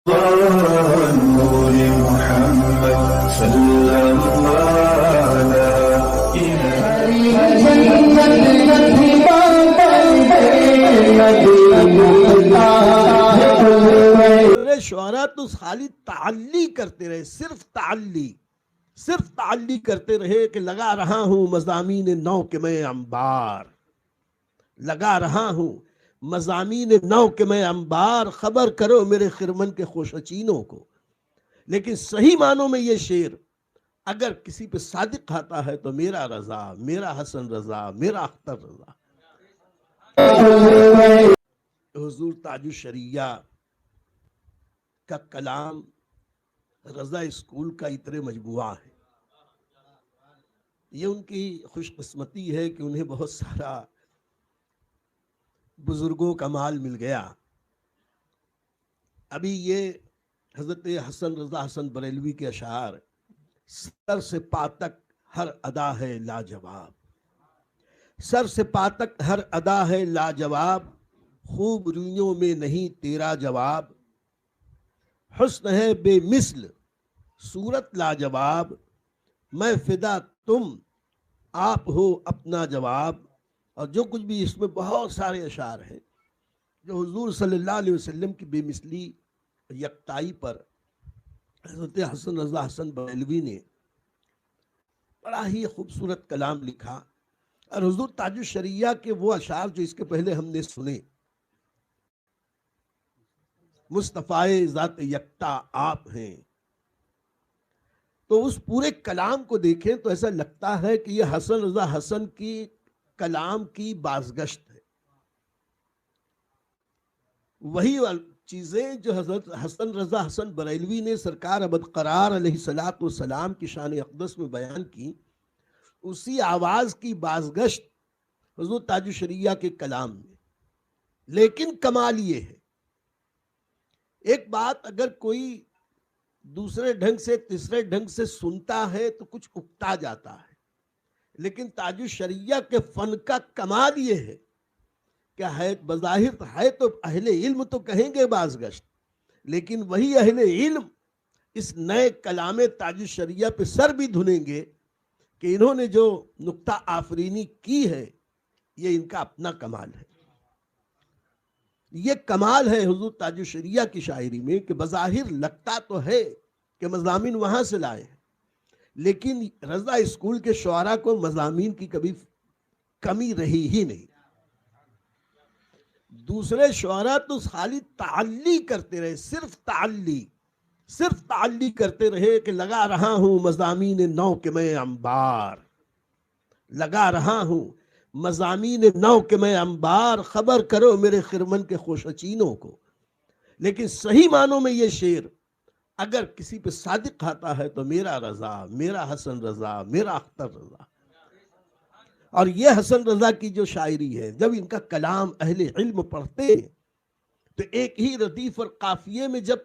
نور محمد صلی اللہ علیہ شعراء تو خالی تعلی کرتے رہے، صرف تعلی کرتے رہے کہ لگا رہا ہوں مضامین نو کے میں انبار، لگا رہا ہوں مضامین نو کے میں انبار، خبر کرو میرے خرمن کے خوشچینوں کو۔ لیکن صحیح معنوں میں یہ شعر اگر کسی پہ صادق آتا ہے تو میرا رضا، میرا حسن رضا، میرا اختر رضا۔ حضور تاج الشریعہ کا کلام رضا اسکول کا عطر مجموعہ ہے۔ یہ ان کی خوش قسمتی ہے کہ انہیں بہت سارا بزرگوں کا مال مل گیا۔ ابھی یہ حضرت حسن رضا حسن بریلوی کے اشعار، سر سے پا تک ہر ادا ہے لاجواب، سر سے پا تک ہر ادا ہے لاجواب، خوب رویوں میں نہیں تیرا جواب، حسن ہے بے مثل صورت لاجواب، میں فدا تم آپ ہو اپنا جواب۔ اور جو کچھ بھی اس میں بہت سارے اشعار ہیں جو حضور صلی اللہ علیہ وسلم کی بے مثلی یکتائی پر حضرت حسن رضا حسن بریلوی نے بڑا ہی خوبصورت کلام لکھا۔ اور حضور تاج الشریعہ کے وہ اشعار جو اس کے پہلے ہم نے سنے، مصطفیٰ ذات یکتا آپ ہیں، تو اس پورے کلام کو دیکھیں تو ایسا لگتا ہے کہ یہ حسن رضا حسن کی کلام کی بازگشت ہے۔ وہی چیزیں جو حضرت حسن رضا حسن بریلوی نے سرکار ابد قرار علیہ الصلوۃ والسلام کی شان اقدس میں بیان کی، اسی آواز کی بازگشت حضور تاج الشریعہ کے کلام میں۔ لیکن کمال یہ ہے، ایک بات اگر کوئی دوسرے ڈھنگ سے تیسرے ڈھنگ سے سنتا ہے تو کچھ اکتا جاتا ہے، لیکن تاج الشریعہ کے فن کا کمال یہ ہے کہ ہے بظاہر ہے تو اہل علم تو کہیں گے بازگشت، لیکن وہی اہل علم اس نئے کلام تاج الشریعہ پہ سر بھی دھنیں گے کہ انہوں نے جو نقطہ آفرینی کی ہے یہ ان کا اپنا کمال ہے۔ یہ کمال ہے حضور تاج الشریعہ کی شاعری میں کہ بظاہر لگتا تو ہے کہ مضامین وہاں سے لائے ہیں، لیکن رضا اسکول کے شعراء کو مضامین کی کبھی کمی رہی ہی نہیں۔ دوسرے شعراء تو خالی تعلی کرتے رہے، صرف تعلی کرتے رہے کہ لگا رہا ہوں مضامین نو کے میں انبار، لگا رہا ہوں مضامین نو کے میں انبار، خبر کرو میرے خرمن کے خوشچینوں کو۔ لیکن صحیح معنوں میں یہ شعر اگر کسی پہ صادق آتا ہے تو میرا رضا، میرا حسن رضا، میرا اختر رضا۔ اور یہ حسن رضا کی جو شاعری ہے، جب ان کا کلام اہل علم پڑھتے ہیں تو ایک ہی ردیف اور قافیے میں جب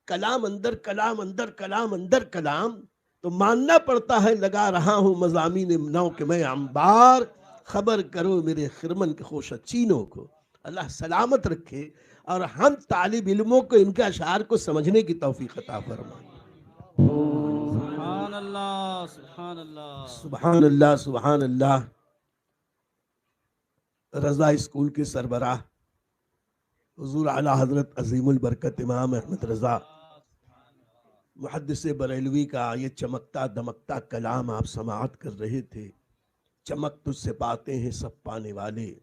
کلام اندر کلام اندر کلام اندر کلام، تو ماننا پڑتا ہے لگا رہا ہوں مضامین نو کے میں انبار، خبر کرو میرے خرمن کے خوشچینوں کو۔ اللہ سلامت رکھے اور ہم طالب علموں کو ان کے اشعار کو سمجھنے کی توفیق عطا فرمائے۔ سبحان اللہ، سبحان اللہ، سبحان اللہ، سبحان اللہ۔ رضا اسکول کے سربراہ حضور اعلیٰ حضرت عظیم البرکت امام احمد رضا محدث بریلوی کا یہ چمکتا دمکتا کلام آپ سماعت کر رہے تھے۔ چمک تجھ سے پاتے ہیں سب پانے والے،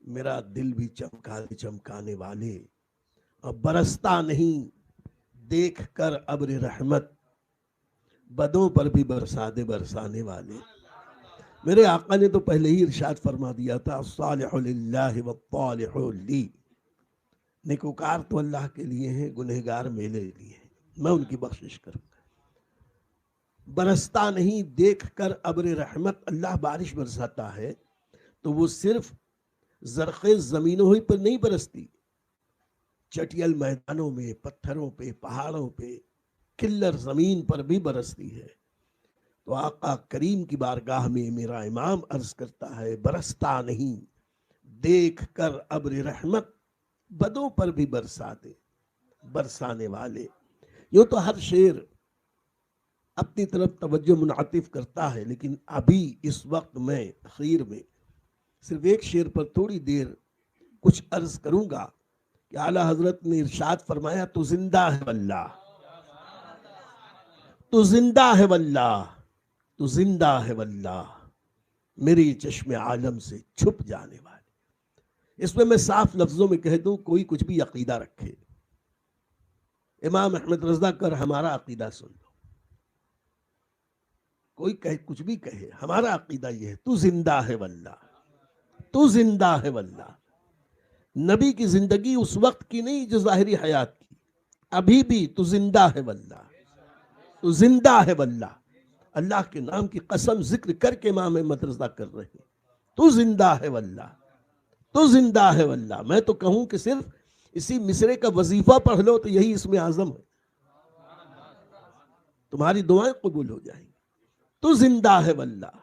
میرا دل بھی چمکا دے چمکانے والے، اور برستا نہیں دیکھ کر ابر رحمت، بدوں پر بھی برسا دے برسانے والے۔ میرے آقا نے تو پہلے ہی ارشاد فرما دیا تھا، الصالح للہ والطالح لی، نیکوکار تو اللہ کے لیے ہیں، گنہگار میرے لیے ہیں، میں ان کی بخشش کروں گا۔ برستا نہیں دیکھ کر ابر رحمت، اللہ بارش برساتا ہے تو وہ صرف زرخیز زمینوں ہی پر نہیں برستی، چٹیل میدانوں میں، پتھروں پہ، پہاڑوں پہ، کلر زمین پر بھی برستی ہے۔ تو آقا کریم کی بارگاہ میں میرا امام عرض کرتا ہے، برستا نہیں دیکھ کر ابر رحمت، بدوں پر بھی برسا دے۔ برسانے والے. یوں تو ہر شعر اپنی طرف توجہ منعطف کرتا ہے، لیکن ابھی اس وقت میں اخیر میں صرف ایک شعر پر تھوڑی دیر کچھ عرض کروں گا کہ اعلیٰ حضرت نے ارشاد فرمایا، تو زندہ ہے واللہ، تو زندہ ہے واللہ، تو زندہ ہے واللہ، میری چشم عالم سے چھپ جانے والے. اس میں صاف لفظوں میں کہہ دوں، کوئی کچھ بھی عقیدہ رکھے، امام احمد رضا کر ہمارا عقیدہ سن لو. کوئی کچھ بھی کہے، ہمارا عقیدہ یہ ہے، تو زندہ ہے واللہ، تو زندہ ہے واللہ. نبی کی زندگی اس وقت کی نہیں جو ظاہری حیات کی، ابھی بھی تو زندہ ہے واللہ، تو زندہ ہے واللہ. اللہ کے نام کی قسم ذکر کر کے امام احمد رضا کر رہے ہیں، تو زندہ ہے واللہ، تو زندہ ہے واللہ. میں تو کہوں کہ صرف اسی مصرے کا وظیفہ پڑھ لو تو یہی اسم اعظم ہے، تمہاری دعائیں قبول ہو جائیں گی. تو زندہ ہے واللہ،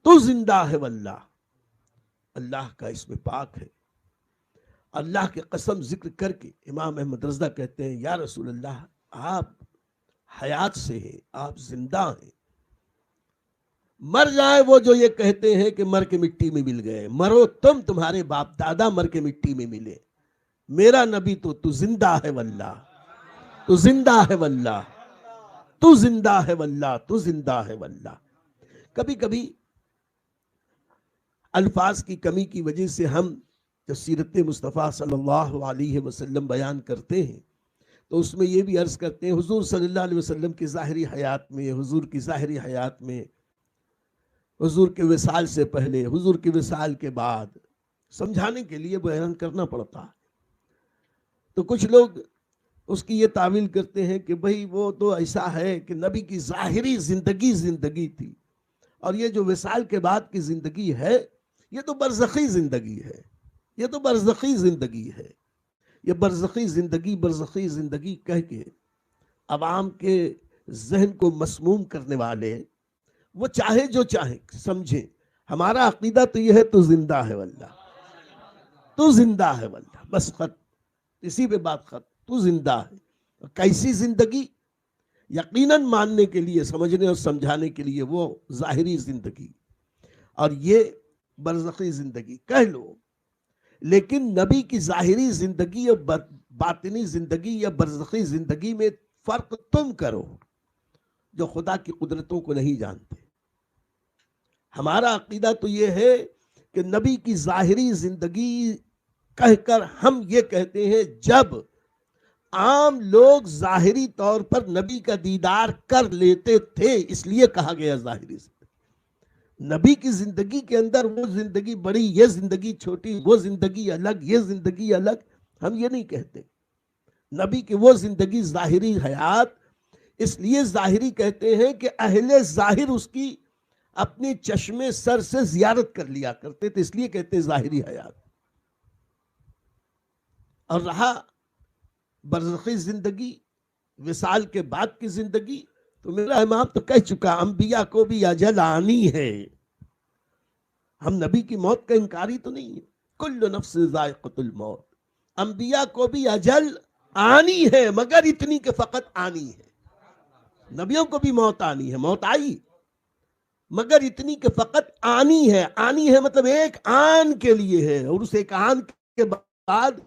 تو زندہ ہے واللہ. اللہ کا اسم پاک ہے. اللہ کی قسم ذکر کر کے امام احمد رضا کہتے ہیں، یا رسول اللہ، آپ حیات سے ہیں، آپ زندہ ہیں. مر جائیں وہ جو یہ کہتے ہیں کہ مر کے مٹی میں مل گئے، مرو تم، تمہارے باپ دادا مر کے مٹی میں ملے. میرا نبی تو زندہ ہے واللہ، تو زندہ ہے واللہ، تو زندہ ہے واللہ، تو زندہ ہے واللہ. کبھی کبھی الفاظ کی کمی کی وجہ سے ہم جب سیرت مصطفیٰ صلی اللہ علیہ وسلم بیان کرتے ہیں تو اس میں یہ بھی عرض کرتے ہیں، حضور صلی اللہ علیہ وسلم کی ظاہری حیات میں، حضور کی ظاہری حیات میں، حضور کے وصال سے پہلے، حضور کے وصال کے بعد، سمجھانے کے لیے بیان کرنا پڑتا ہے. تو کچھ لوگ اس کی یہ تعویل کرتے ہیں کہ بھئی وہ تو ایسا ہے کہ نبی کی ظاہری زندگی تھی، اور یہ جو وصال کے بعد کی زندگی ہے یہ تو برزخی زندگی ہے، یہ تو برزخی زندگی ہے. یہ برزخی زندگی کہہ کے عوام کے ذہن کو مسموم کرنے والے وہ چاہے جو چاہے سمجھیں، ہمارا عقیدہ تو یہ ہے، تو زندہ ہے واللہ، تو زندہ ہے واللہ. بس خط، اسی پہ بات ختم. تو زندہ ہے. کیسی زندگی؟ یقیناً ماننے کے لیے، سمجھنے اور سمجھانے کے لیے وہ ظاہری زندگی اور یہ برزخی زندگی کہہ لو. لیکن نبی کی ظاہری زندگی اور باطنی زندگی یا برزخی زندگی میں فرق تم کرو جو خدا کی قدرتوں کو نہیں جانتے. ہمارا عقیدہ تو یہ ہے کہ نبی کی ظاہری زندگی کہہ کر ہم یہ کہتے ہیں، جب عام لوگ ظاہری طور پر نبی کا دیدار کر لیتے تھے اس لیے کہا گیا ظاہری زندگی. نبی کی زندگی کے اندر وہ زندگی بڑی، یہ زندگی چھوٹی، وہ زندگی الگ، یہ زندگی الگ، ہم یہ نہیں کہتے. نبی کی وہ زندگی ظاہری حیات اس لیے ظاہری کہتے ہیں کہ اہل ظاہر اس کی اپنی چشمے سر سے زیارت کر لیا کرتے تھے، اس لیے کہتے ہیں ظاہری حیات. اور رہا برزخی زندگی، وصال کے بعد کی زندگی، تو میرا امام تو کہہ چکا، انبیاء کو بھی اجل آنی ہے. ہم نبی کی موت کا انکاری تو نہیں ہے. کل نفس ذائقۃ الموت، انبیاء کو بھی اجل آنی ہے، مگر اتنی کہ فقط آنی ہے. نبیوں کو بھی موت آنی ہے، موت آئی، مگر اتنی کہ فقط آنی ہے. آنی ہے مطلب ایک آن کے لیے ہے، اور اس ایک آن کے بعد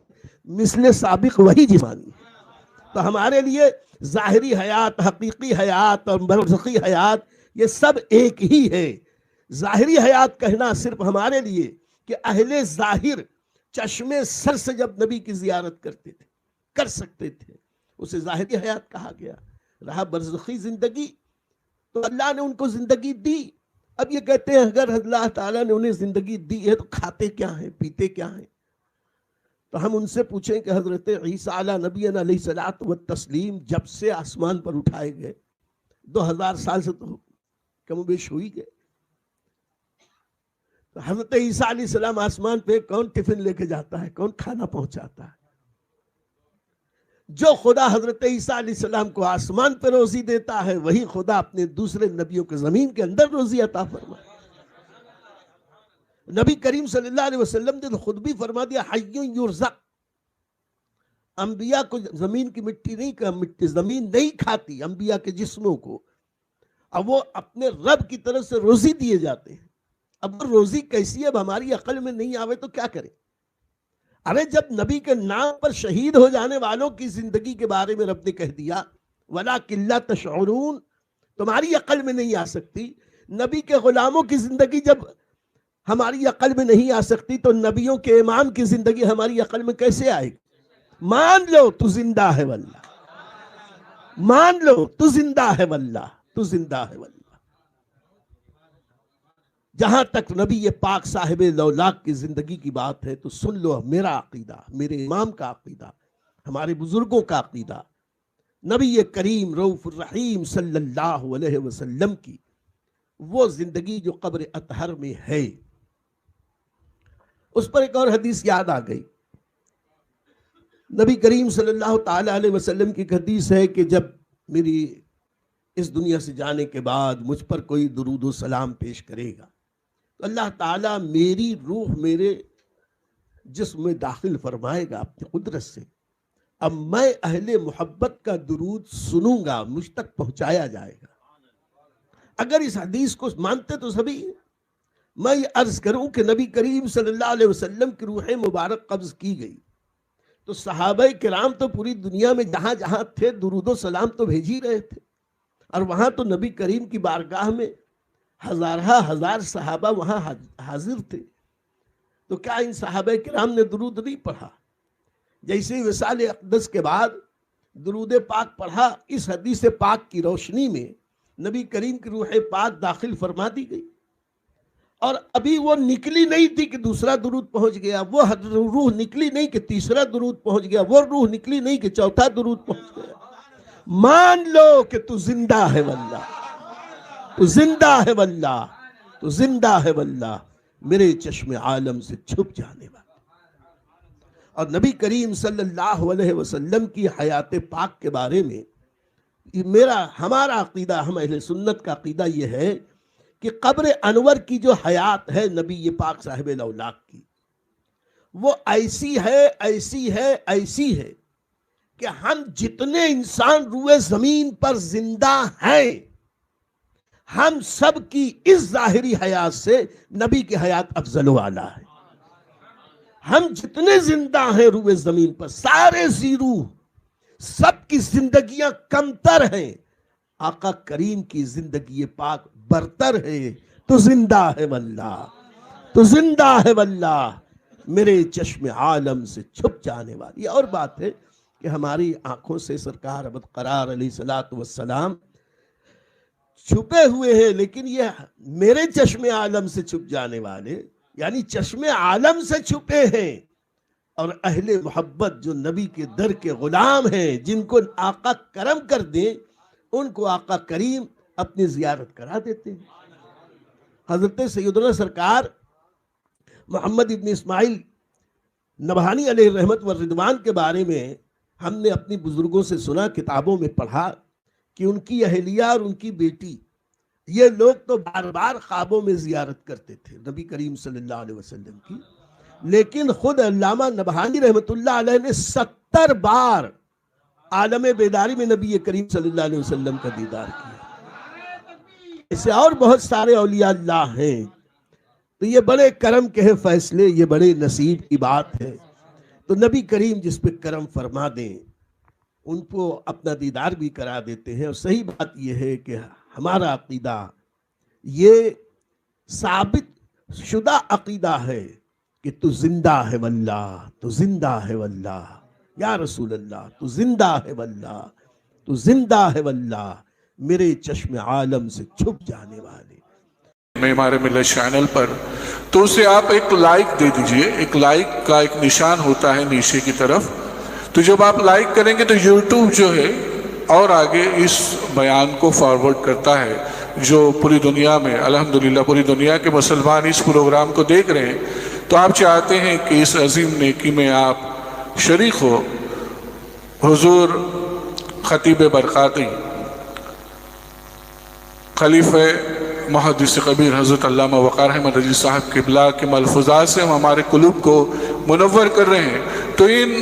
مثل سابق وہی جسمانی ہے. تو ہمارے لیے ظاہری حیات، حقیقی حیات اور برزخی حیات یہ سب ایک ہی ہے. ظاہری حیات کہنا صرف ہمارے لیے کہ اہل ظاہر چشمے سر سے جب نبی کی زیارت کرتے تھے، کر سکتے تھے، اسے ظاہری حیات کہا گیا. رہا برزخی زندگی، تو اللہ نے ان کو زندگی دی. اب یہ کہتے ہیں اگر اللہ تعالیٰ نے انہیں زندگی دی ہے تو کھاتے کیا ہیں، پیتے کیا ہیں؟ تو ہم ان سے پوچھیں کہ حضرت عیسیٰ علیہ نبینا علیہ الصلوۃ والتسلیم جب سے آسمان پر اٹھائے گئے، 2000 سال سے تو کم و بیش ہوئی گئے. تو حضرت عیسیٰ علیہ السلام آسمان پہ کون ٹفن لے کے جاتا ہے، کون کھانا پہنچاتا ہے؟ جو خدا حضرت عیسیٰ علیہ السلام کو آسمان پہ روزی دیتا ہے وہی خدا اپنے دوسرے نبیوں کے زمین کے اندر روزی عطا فرمائے. نبی کریم صلی اللہ علیہ وسلم نے خود بھی فرما دیا، حی یرزق، انبیاء کو زمین کی زمین نہیں کھاتی انبیاء کے جسموں کو، اب وہ اپنے رب کی طرف سے روزی دیے جاتے ہیں. اب وہ روزی کیسی ہے اب ہماری عقل میں نہیں آوے تو کیا کریں؟ ارے جب نبی کے نام پر شہید ہو جانے والوں کی زندگی کے بارے میں رب نے کہہ دیا وَلَٰكِن لَا تَشْعُرُونَ، تمہاری عقل میں نہیں آ سکتی. نبی کے غلاموں کی زندگی جب ہماری عقل میں نہیں آ سکتی تو نبیوں کے امام کی زندگی ہماری عقل میں کیسے آئے گی؟ مان لو تو زندہ ہے واللہ، مان لو تو زندہ ہے واللہ، تو زندہ ہے واللہ. جہاں تک نبی پاک صاحب لولاک کی زندگی کی بات ہے تو سن لو میرا عقیدہ، میرے امام کا عقیدہ، ہمارے بزرگوں کا عقیدہ، نبی کریم رؤوف الرحیم صلی اللہ علیہ وسلم کی وہ زندگی جو قبر اطہر میں ہے. اس پر ایک اور حدیث یاد آ گئی. نبی کریم صلی اللہ تعالی علیہ وسلم کی ایک حدیث ہے کہ جب میری اس دنیا سے جانے کے بعد مجھ پر کوئی درود و سلام پیش کرے گا تو اللہ تعالیٰ میری روح میرے جسم میں داخل فرمائے گا اپنی قدرت سے. اب میں اہل محبت کا درود سنوں گا، مجھ تک پہنچایا جائے گا. اگر اس حدیث کو مانتے تو سبھی. میں یہ عرض کروں کہ نبی کریم صلی اللہ علیہ وسلم کی روح مبارک قبض کی گئی تو صحابہ کرام تو پوری دنیا میں جہاں جہاں تھے درود و سلام تو بھیج ہی رہے تھے، اور وہاں تو نبی کریم کی بارگاہ میں ہزار صحابہ وہاں حاضر تھے. تو کیا ان صحابہ کرام نے درود نہیں پڑھا؟ جیسے وصال اقدس کے بعد درود پاک پڑھا، اس حدیث پاک کی روشنی میں نبی کریم کی روح پاک داخل فرما دی گئی، اور ابھی وہ نکلی نہیں تھی کہ دوسرا درود پہنچ گیا، وہ روح نکلی نہیں کہ تیسرا درود پہنچ گیا، وہ روح نکلی نہیں کہ چوتھا درود پہنچ گیا. مان لو کہ تو زندہ ہے واللہ، تو زندہ ہے واللہ، تو زندہ ہے واللہ، میرے چشم عالم سے چھپ جانے والا. اور نبی کریم صلی اللہ علیہ وسلم کی حیات پاک کے بارے میں ہمارا عقیدہ، ہم اہل سنت کا عقیدہ یہ ہے کہ قبر انور کی جو حیات ہے نبی پاک صاحب لولاک کی، وہ ایسی ہے ایسی ہے ایسی ہے کہ ہم جتنے انسان روئے زمین پر زندہ ہیں، ہم سب کی اس ظاہری حیات سے نبی کی حیات افضل و اعلیٰ ہے. ہم جتنے زندہ ہیں روئے زمین پر، سارے زیرو، سب کی زندگیاں کمتر ہیں، آقا کریم کی زندگی پاک برتر ہے. تو زندہ ہے واللہ، تو زندہ ہے واللہ، میرے چشم عالم سے چھپ جانے والی. اور بات ہے کہ ہماری آنکھوں سے سرکار ابد قرار علیہ الصلوۃ والسلام چھپے ہوئے ہیں، لیکن یہ میرے چشم عالم سے چھپ جانے والے یعنی چشم عالم سے چھپے ہیں. اور اہل محبت جو نبی کے در کے غلام ہیں، جن کو آقا کرم کر دیں، ان کو آقا کریم اپنی زیارت کرا دیتے ہیں. حضرت سیدنا سرکار محمد ابن اسماعیل نبہانی علیہ رحمت والرضوان کے بارے میں ہم نے اپنی بزرگوں سے سنا، کتابوں میں پڑھا کہ ان کی اہلیہ اور ان کی بیٹی، یہ لوگ تو بار بار خوابوں میں زیارت کرتے تھے نبی کریم صلی اللہ علیہ وسلم کی، لیکن خود علامہ نبہانی رحمت اللہ علیہ نے 70 بار عالم بیداری میں نبی کریم صلی اللہ علیہ وسلم کا دیدار کیا. اسے اور بہت سارے اولیاء اللہ ہیں. تو یہ بڑے کرم کے ہیں فیصلے، یہ بڑے نصیب کی بات ہے. تو نبی کریم جس پہ کرم فرما دیں ان کو اپنا دیدار بھی کرا دیتے ہیں. اور صحیح بات یہ ہے کہ ہمارا عقیدہ یہ ثابت شدہ عقیدہ ہے کہ تو زندہ ہے واللہ، تو زندہ ہے واللہ یا رسول اللہ، تو زندہ ہے واللہ، تو زندہ ہے واللہ، میرے چشم عالم سے چھپ جانے والے. ہمارے ملت چینل پر تو اسے آپ ایک لائک دے دیجئے. ایک لائک کا ایک نشان ہوتا ہے نیچے کی طرف، تو جب آپ لائک کریں گے تو یوٹیوب جو ہے اور آگے اس بیان کو فارورڈ کرتا ہے. جو پوری دنیا میں الحمدللہ پوری دنیا کے مسلمان اس پروگرام کو دیکھ رہے ہیں، تو آپ چاہتے ہیں کہ اس عظیم نیکی میں آپ شریک ہو. حضور خطیب برقاتی خلیفہ محدث کبیر حضرت علامہ وقار احمد صاحب قبلہ کے ملفوظات سے ہم ہمارے قلوب کو منور کر رہے ہیں. تو ان